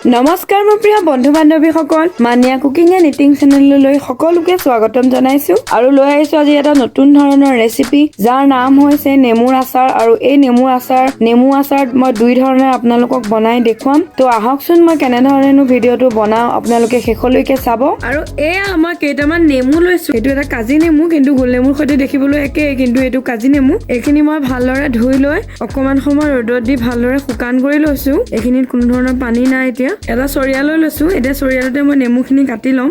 নমস্কাৰ মোৰ প্ৰিয় বন্ধু বান্ধৱীসকল মানিয়া কুকিং এণ্ড ইটিং চেনেললৈ সকলোকে স্বাগতম জনাইছো আৰু লৈ আহিছো আজি এটা নতুন ধৰণৰ ৰেচিপি যাৰ নাম হৈছে নেমুৰ আচাৰ আৰু এই নেমু আচাৰ মই দুই ধৰণে আপোনালোকক বনাই দেখুৱাম তো আহকচোন মই কেনে ধৰণেনো ভিডিওটো বনাও আপোনালোকে শেষলৈকে চাব আৰু এয়া মই কেইটামান নেমু লৈছো এটো এটা কাজি নেমু কিন্তু গোল নেমুৰ সৈতে দেখিবলৈ একে কিন্তু এটো কাজি নেমু এইখিনি মই ভালদৰে ধুই লৈ অকমান সময় ৰ'দত দি ভালদৰে শুকান কৰি লৈছো এইখিনিত কোনো ধৰণৰ পানী নাই এতিয়া এটা চৰিয়া লৈ লৈছো এতিয়া চৰিয়াতে মই নেমুখিনি কাটি লম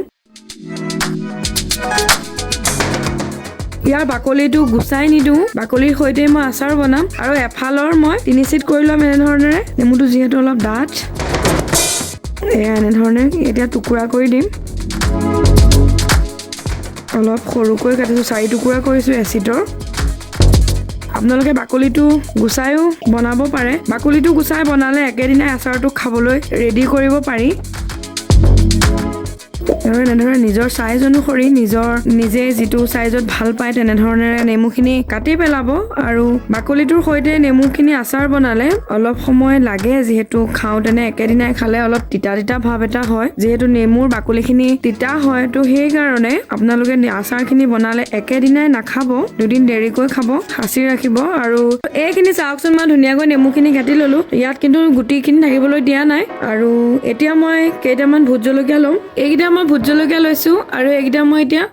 ইয়াৰ বাকলিটো গুচাই নিদু বাকলিৰ সৈতে মই আচাৰ বনাম আৰু এফালৰ মই তিনি চিট কৰি লম এনে ধৰণে নেমুটো যিহেতু অলপ ডাঠ এনে ধৰণে এতিয়া টুকুৰা কৰি দিম অলপ সৰুকৈ কাটিছো 4 টুকুৰা কৰিছো এচিডৰ আপোনালোকে বাকলিটো গুচাইও বনাব পাৰে বাকলিটো গুচাই বনালে একেদিনাই আচাৰটো খাবলৈ ৰেডি কৰিব পাৰি এনেধৰণে নিজৰ সাইজ অনুসৰি নিজে যিটো সাইজত ভাল পায় তেনেধৰণে নেমুখিনি কাটি পেলাব আৰু বাকলিটোৰ সৈতে নেমুখিনি আচাৰ বনালে অলপ সময় লাগে যিহেতু খাওঁতেনে একেদিনাই খালে অলপ তিতা ভাৱ এটা হয় যিহেতু নেমুৰ বাকলিখিনি তিতা হয় তো সেই কাৰণে আপোনালোকে আচাৰখিনি বনালে একেদিনাই নাখাব দুদিন দেৰিকৈ খাব সাঁচি ৰাখিব আৰু এইখিনি চাওকচোন মই ধুনীয়াকৈ নেমুখিনি কাটি ললো ইয়াত কিন্তু গুটিখিনি থাকিবলৈ দিয়া নাই আৰু এতিয়া মই কেইটামান ভোট জলকীয়া লম এইকেইটা মই ভোট জলকীয়া লৈছো আৰু এইকেইটা মই এতিয়া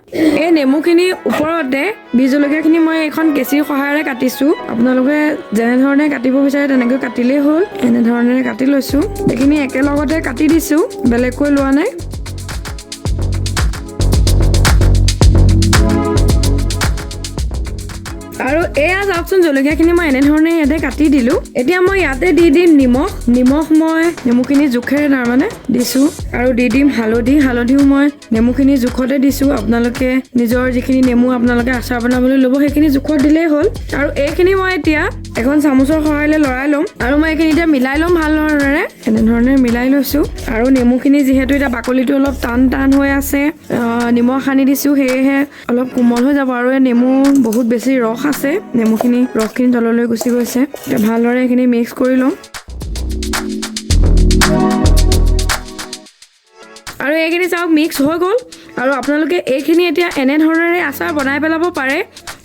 এই নেমুখিনি ওপৰতে বীজ জলকীয়াখিনি মই এখন কেঁচিৰ সহায়েৰে কাটিছো আপোনালোকে যেনে ধৰণে কাটিব বিচাৰে তেনেকৈ কাটিলেই হ'ল এনে ধৰণে কাটি লৈছো এইখিনি একেলগতে কাটি দিছো বেলেগকৈ লোৱা নাই আৰু এয়া চাওকচোন জলকীয়াখিনি মই এনে ধৰণে ইয়াতে কাটি দিলো এতিয়া মই ইয়াতে দি দিম নিমখ মই নেমুখিনি জোখেৰে তাৰমানে দিছো আৰু দি দিম হালধিও মই নেমুখিনি জোখতে দিছো আপোনালোকে নিজৰ যিখিনি নেমু আপোনালোকে আচাৰ বনাবলৈ ল'ব সেইখিনি জোখত দিলেই হ'ল আৰু এইখিনি মই এতিয়া এখন চামুচৰ সহায়েৰে লৰাই ল'ম আৰু মই এইখিনি এতিয়া মিলাই ল'ম ভাল ধৰণেৰে এনে ধৰণে মিলাই লৈছো আৰু নেমুখিনি যিহেতু এতিয়া বাকলিটো অলপ টান হৈ আছে নিমখ সানি দিছো সেয়েহে অলপ কোমল হৈ যাব আৰু নেমু বহুত বেছি ৰস আছে নেমুখিনি ৰসখিনি তললৈ গুচি গৈছে এতিয়া ভালদৰে এইখিনি মিক্স কৰি ল'ম আৰু এইখিনি চাওক মিক্স হৈ গ'ল আৰু আপোনালোকে এইখিনি এতিয়া এনে ধৰণেৰে আচাৰ বনাই পেলাব পাৰে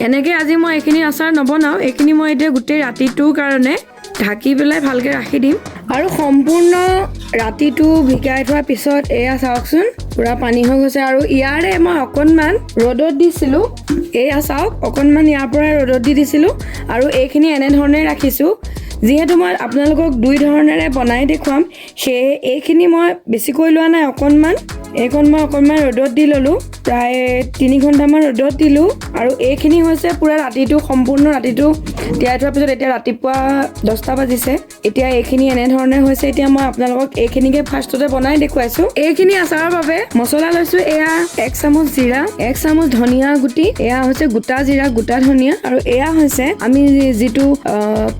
এনেকে আজি মই এইখিনি আচাৰ নবনাও এইখিনি মই এতিয়া গোটেই ৰাতিটোৰ কাৰণে ঢাকি পেলাই ভালকে ৰাখি দিম আৰু সম্পূৰ্ণ ৰাতিটো ভিগাই থোৱাৰ পিছত এয়া চাওকচোন পুৰা পানী হৈ গৈছে আৰু ইয়াৰে মই অকণমান ৰ'দত দিছিলো এয়া চাওক অকণমান ইয়াৰ পৰা ৰ'দত দিছিলো আৰু এইখিনি এনে ধৰণে ৰাখিছো যিহেতু মই আপোনালোকক দুই ধৰণেৰে বনাই দেখুৱাম সেয়ে এইখিনি মই বেছিকৈ লোৱা নাই অকণমান এইখন মই অকণমান ৰ'দত দি ল'লো প্ৰায় 3 ঘণ্টামান ৰ'দত দিলোঁ আৰু এইখিনি হৈছে পুৰা ৰাতিটো সম্পূৰ্ণ ৰাতিটো তিয়াই থোৱাৰ পিছত এতিয়া ৰাতিপুৱা 10টা বাজিছে এতিয়া এইখিনি এনে ধৰণে হৈছে এতিয়া মই আপোনালোকক এইখিনিকে ফাৰ্ষ্টতে বনাই দেখুৱাইছো এইখিনি আচাৰৰ বাবে মছলা লৈছো এয়া 1 চামুচ জিৰা 1 চামুচ ধনিয়া গুটি এয়া হৈছে গোটা জিৰা গোটা ধনিয়া আৰু এয়া হৈছে আমি যিটো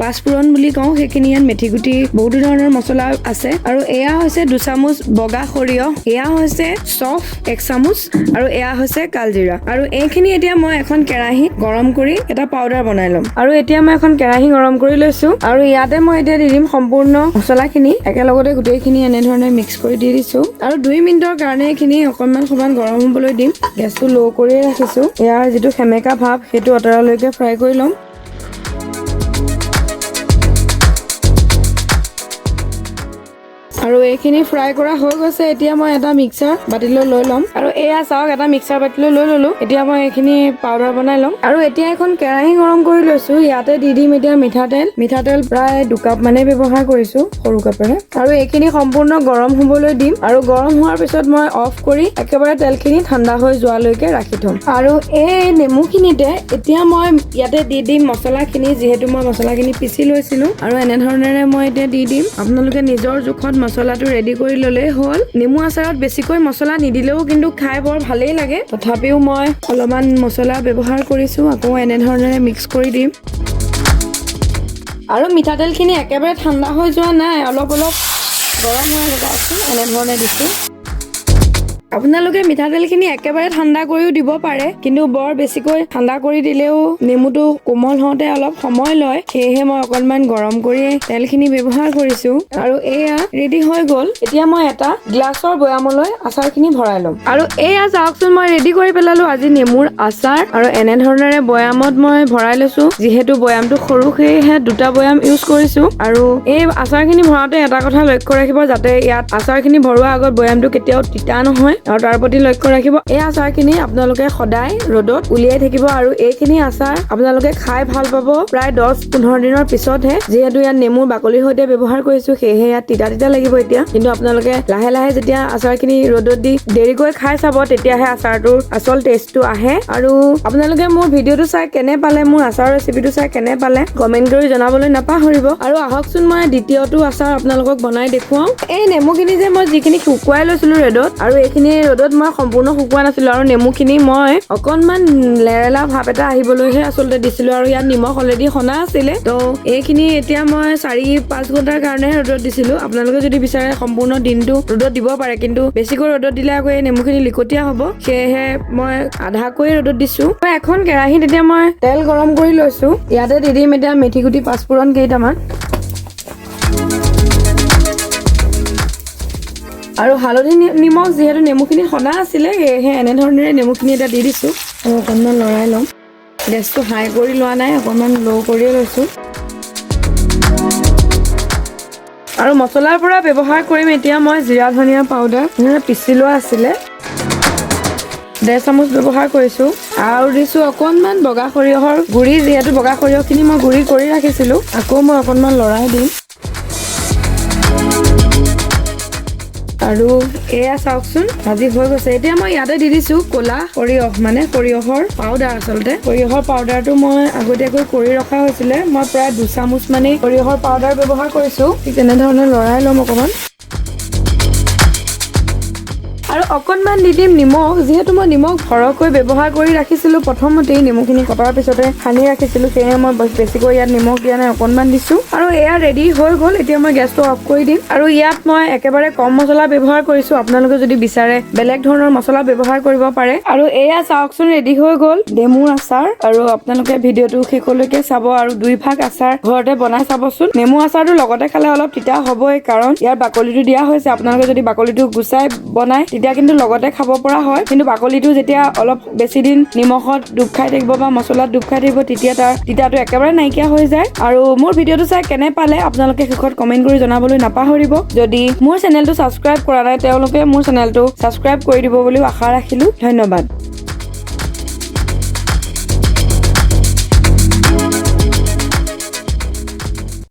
পাঁচফোৰণ বুলি কওঁ সেইখিনি ইয়াত মেথি গুটি বহুত ধৰণৰ মছলা আছে আৰু এয়া হৈছে 2 চামুচ বগা সৰিয়হ এয়া হৈছে চফ 1 চামুচ আৰু এয়া হৈছে কালজিৰা আৰু এইখিনি এতিয়া মই এখন কেৰাহীত গৰম কৰি এটা পাউডাৰ বনাই ল'ম আৰু এতিয়া মই এখন কেৰাহী গৰম কৰি লৈছো আৰু ইয়াতে মই এতিয়া দি দিম সম্পূৰ্ণ মছলাখিনি একেলগতে গোটেইখিনি এনে ধৰণে মিক্স কৰি দি দিছো আৰু 2 মিনিটৰ কাৰণে এইখিনি অকণমান গৰম হ'বলৈ দিম গেছটো ল' কৰি ৰাখিছো ইয়াৰ যিটো সেমেকা ভাৱ সেইটো অতৰালৈকে ফ্ৰাই কৰি ল'ম আৰু এইখিনি ফ্ৰাই কৰা হৈ গৈছে এতিয়া মই এটা মিক্সাৰ বাতিলৈ লৈ ল'ম আৰু এয়া চাওক এটা মিক্সাৰ বাতিলৈ লৈ ল'লো এতিয়া মই এইখিনি পাউডাৰ বনাই ল'ম আৰু এতিয়া এখন কেৰাহী গৰম কৰি লৈছো ইয়াতে দি দিম এতিয়া মিঠাতেল প্ৰায় 2 কাপ মানে ব্যৱহাৰ কৰিছো সৰু কাপেৰে আৰু এইখিনি সম্পূৰ্ণ গৰম হ'বলৈ দিম আৰু গৰম হোৱাৰ পিছত মই অফ কৰি একেবাৰে তেলখিনি ঠাণ্ডা হৈ যোৱালৈকে ৰাখি থম আৰু এই নেমুখিনিতে এতিয়া মই ইয়াতে দি দিম মছলাখিনি যিহেতু মই মছলাখিনি পিচি লৈছিলো আৰু এনে ধৰণেৰে মই এতিয়া দি দিম আপোনালোকে নিজৰ জোখত মছলাটো ৰেডি কৰি ল'লেই হ'ল নেমু আচাৰত বেছিকৈ মছলা নিদিলেও কিন্তু খাই বৰ ভালেই লাগে তথাপিও মই অলপমান মছলা ব্যৱহাৰ কৰিছো আকৌ এনে ধৰণেৰে মিক্স কৰি দিম আৰু মিঠাতেলখিনি একেবাৰে ঠাণ্ডা হৈ যোৱা নাই অলপ গৰম হৈ আছে এনে ধৰণে দিছো আপোনালোকে মিঠাতেলখিনি একেবাৰে ঠাণ্ডা কৰিও দিব পাৰে, কিন্তু বৰ বেছিকৈ ঠাণ্ডা কৰি দিলেও নেমুটো কোমল হওঁতে অলপ সময় লয়, সেয়েহে মই অকণমান গৰম কৰি তেলখিনি ব্যৱহাৰ কৰিছো। আৰু এয়া ৰেডি হৈ গ'ল। এতিয়া মই এটা গ্লাছৰ বৈয়ামলৈ আচাৰখিনি ভৰাই ল'ম। আৰু এয়া চাওকচোন, মই ৰেডি কৰি পেলালো আজি নেমুৰ আচাৰ। আৰু এনেধৰণেৰে বৈয়ামত মই ভৰাই লৈছো। যিহেতু বৈয়ামটো সৰু, সেয়েহে দুটা বৈয়াম ইউজ কৰিছো। আৰু এই আচাৰখিনি ভৰাওঁতে এটা কথা লক্ষ্য ৰাখিব, যাতে ইয়াত আচাৰখিনি ভৰোৱাৰ আগত বৈয়ামটো কেতিয়াও তিতা নহয়, আৰু তাৰ প্ৰতি লক্ষ্য ৰাখিব। এই আচাৰখিনি আপোনালোকে সদায় ৰ'দত উলিয়াই থাকিব, আৰু এইখিনি আচাৰ আপোনালোকে খাই ভাল পাব প্ৰায় 10-15 দিনৰ পিছতহে। যিহেতু ইয়াত নেমুৰ বাকলিৰ সৈতে ব্যৱহাৰ কৰিছো, সেয়েহে ইয়াত তিতা তিতা লাগিব এতিয়া। কিন্তু আপোনালোকে লাহে লাহে যেতিয়া আচাৰখিনি ৰ'দত দি দেৰিকৈ খাই চাব, তেতিয়াহে আচাৰটোৰ আচল টেষ্টটো আহে। আৰু আপোনালোকে মোৰ ভিডিঅ'টো চাই কেনে পালে, মোৰ আচাৰৰ ৰেচিপিটো চাই কেনে পালে কমেন্ট কৰি জনাবলৈ নাপাহৰিব। আৰু আহকচোন মই দ্বিতীয়টো আচাৰ আপোনালোকক বনাই দেখুৱাও। এই নেমুখিনি যে মই যিখিনি শুকুৱাই লৈছিলো ৰ'দত, আৰু এইখিনি ৰ'দত মই সম্পূৰ্ণ শুকুৱাই নাছিলো, আৰু নেমুখিনি মই অকনমান লেৰেলা ভাৱ এটা আহিবলৈহে আচলতে দিছিলো। আৰু ইয়াত নিমখ অলৰেডি সনা আছিলে, তো এইখিনি এতিয়া মই 4-5 ঘণ্টাৰ কাৰণে ৰ'দত দিছিলো। আপোনালোকে যদি বিচাৰে সম্পূৰ্ণ দিনটো ৰ'দত দিব পাৰে, কিন্তু বেছিকৈ ৰ'দত দিলে আকৌ এই নেমুখিনি লিকটীয়া হ'ব, সেয়েহে মই আধাকৈ ৰ'দত দিছো। এখন কেৰাহীত এতিয়া মই তেল গৰম কৰি লৈছো। ইয়াতে দি দিম এতিয়া মেথি গুটি 5 ফুৰণ কেইটামান, আৰু হালধি নিমখ। যিহেতু নেমুখিনি সনা আছিলে, সেয়েহে এনেধৰণেৰে নেমুখিনি এতিয়া দি দিছো। আৰু অকণমান লৰাই ল'ম। গেছটো হাই কৰি লোৱা নাই, অকণমান ল' কৰিয়ে লৈছো। আৰু মছলাৰ পৰা ব্যৱহাৰ কৰিম এতিয়া মই জিৰা ধনিয়া পাউডাৰ, পিচি লোৱা আছিলে, 1.5 চামুচ ব্যৱহাৰ কৰিছো। আৰু দিছো অকণমান বগা সৰিয়হৰ গুড়ি। যিহেতু বগা সৰিয়হখিনি মই গুড়ি কৰি ৰাখিছিলো, আকৌ মই অকণমান লৰাই দিম। আৰু এয়া চাওকচোন, ভাজি হৈ গৈছে। এতিয়া মই ইয়াতে দি দিছো ক'লা সৰিয়হ, মানে সৰিয়হৰ পাউডাৰ। আচলতে সৰিয়হৰ পাউডাৰটো মই আগতীয়াকৈ কৰি ৰখা হৈছিলে। মই প্ৰায় 2 চামুচ মানে সৰিয়হৰ পাউডাৰ ব্যৱহাৰ কৰিছো। ঠিক তেনেধৰণে লৰাই ল'ম অকণমান। আৰু অকণমান দি দিম নিমখ। যিহেতু মই নিমখ সৰহকৈ ব্যৱহাৰ কৰি ৰাখিছিলো, প্ৰথমতেই নেমুখিনি কটাৰ পিছতে সানি ৰাখিছিলো, সেয়ে মই বেছিকৈ ইয়াত নিমখ দিয়া নাই, অকণমান দিছো। আৰু এয়া ৰেডি হৈ গ'ল। এতিয়া মই গেছটো অফ কৰি দিম। আৰু ইয়াত মই একেবাৰে কম মছলা ব্যৱহাৰ কৰিছো। আপোনালোকে যদি বিচাৰে বেলেগ ধৰণৰ মছলা ব্যৱহাৰ কৰিব পাৰে। আৰু এয়া চাওকচোন, ৰেডি হৈ গ'ল নেমুৰ আচাৰ। আৰু আপোনালোকে ভিডিঅ'টো শেষলৈকে চাব, আৰু 2 ভাগ আচাৰ ঘৰতে বনাই চাবচোন। নেমু আচাৰটো লগতে খালে অলপ তিতা হ'বই, কাৰণ ইয়াৰ বাকলিটো দিয়া হৈছে। আপোনালোকে যদি বাকলিটো গুচাই বনাই, তেতিয়া কিন্তু লগতে খাব পৰা হয়। কিন্তু বাকলিটো যেতিয়া অলপ বেছি দিন নিমখত ডুব খাই থাকিব বা মছলাত ডুব খাই থাকিব, তেতিয়া তাৰ তিতাটো একেবাৰে নাইকিয়া হৈ যায়। আৰু মোৰ ভিডিঅ'টো চাই কেনে পালে আপোনালোকে শেষত কমেন্ট কৰি জনাবলৈ নাপাহৰিব। যদি মোৰ চেনেলটো ছাবস্ক্ৰাইব কৰা নাই, তেওঁলোকে মোৰ চেনেলটো ছাবস্ক্ৰাইব কৰি দিব বুলিও আশা ৰাখিলো। ধন্যবাদ।